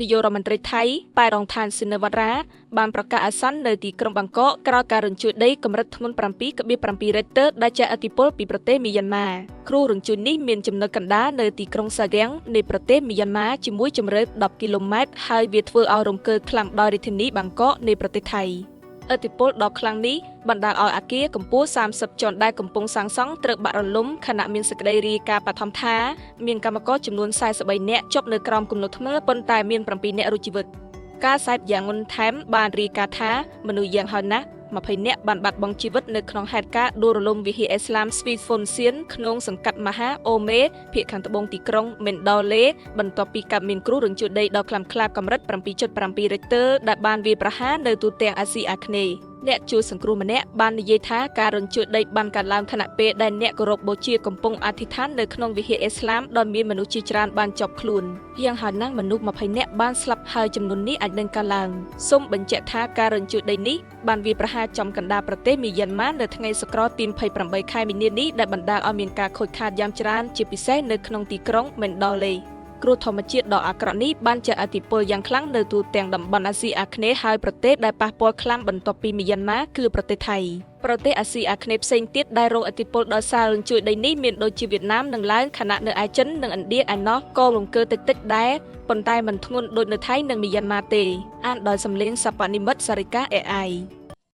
នាយករដ្ឋមន្ត្រីថៃប៉ែរងឋានស៊ីនវត្រាបានប្រកាសអាសន្ននៅទីក្រុងបាងកកក្រោយការរញ្ជួយដីកម្រិតធ្ងន់ 7.7 រ៉េកទ័រដែលជះឥទ្ធិពលពីប្រទេសមីយ៉ាន់ម៉ាគ្រោះរញ្ជួយនេះមានចំណុចកណ្ដាលនៅទីក្រុងសាហ្គាំងនៃប្រទេសមីយ៉ាន់ម៉ាជាមួយជម្រៅ 10 គីឡូម៉ែត្រហើយវាធ្វើឲ្យរង្គើខ្លាំងដល់រាជធានីបាងកកនៃប្រទេសថៃឥទ្ធិពលដ៏ខ្លាំងនេះបណ្ដាលឲ្យអគារកម្ពស់ 30 ជាន់ដែលកំពុងសាងសង់ត្រូវបាក់រលំខណៈមានសេចក្តីរាយការណ៍បឋមថាមានកម្មករចំនួន 43 នាក់ជាប់នៅក្រោមគំនរធ្ងន់ប៉ុន្តែមាន 7 នាក់រស់ជីវិតការសាយយ៉ាងងន់ថែមបានរាយការណ៍ថាមនុស្សយ៉ាងហោចណាស់ 20 នាក់បានបាត់បង់ជីវិតនៅក្នុងហេតុការណ៍ដួលរលំវិហារអ៊ីស្លាមស្វីហ្វុនសៀនក្នុងសង្កាត់មហាអូមេភាគខាងត្បូងទីក្រុងមេនដោលេបន្ទាប់ពីកើតមានគ្រោះរញ្ជួយដីដ៏ខ្លាំងក្លាកម្រិត 7.7 រ៉េកទ័រដែលបានវាយប្រហារនៅទូទាំងអាស៊ីអាគ្នេយ៍អ្នកជួយសង្គ្រោះម្នាក់បាននិយាយថាការរញ្ជួយដីបានកើតឡើងខណៈពេលដែលអ្នកគោរពបូជាកំពុងអធិដ្ឋាននៅក្នុងវិហារអ៊ីស្លាមដោយមានមនុស្សជាច្រើនបានជាប់ខ្លួនយ៉ាងហោចណាស់មនុស្ស 20 នាក់បានស្លាប់ហើយចំនួននេះអាចនឹងកើនឡើងសូមបញ្ជាក់ថាការរញ្ជួយដីនេះបានវាយប្រហារចំកណ្ដាលប្រទេសមីយ៉ាន់ម៉ានៅថ្ងៃសក្រទី 28 ខែមីនានេះដែលបណ្ដាលឲ្យមានការខូចខាតយ៉ាងច្រើនជាពិសេសនៅក្នុងទីក្រុងមេនដោលេគ្រោះធម្មជាតិដ៏អាក្រក់នេះបានជះឥទ្ធិពលយ៉ាងខ្លាំងនៅទូទាំងតំបន់អាស៊ីអាគ្នេយ៍ហើយប្រទេសដែលប៉ះពាល់ខ្លាំងបន្ទាប់ពីមីយ៉ាន់ម៉ាគឺប្រទេសថៃប្រទេសអាស៊ីអាគ្នេយ៍ផ្សេងទៀតដែលរងឥទ្ធិពលដោយសាររញ្ជួយដីនេះមានដូចជាវៀតណាមនិងឡាវខណៈនៅឯចិននិងឥណ្ឌាឯណោះក៏រង្គើតិចៗដែរប៉ុន្តែមិនធ្ងន់ដូចនៅថៃនិងមីយ៉ាន់ម៉ាទេអានដោយសំឡេងសព្វនិមិត្តសារិកា AI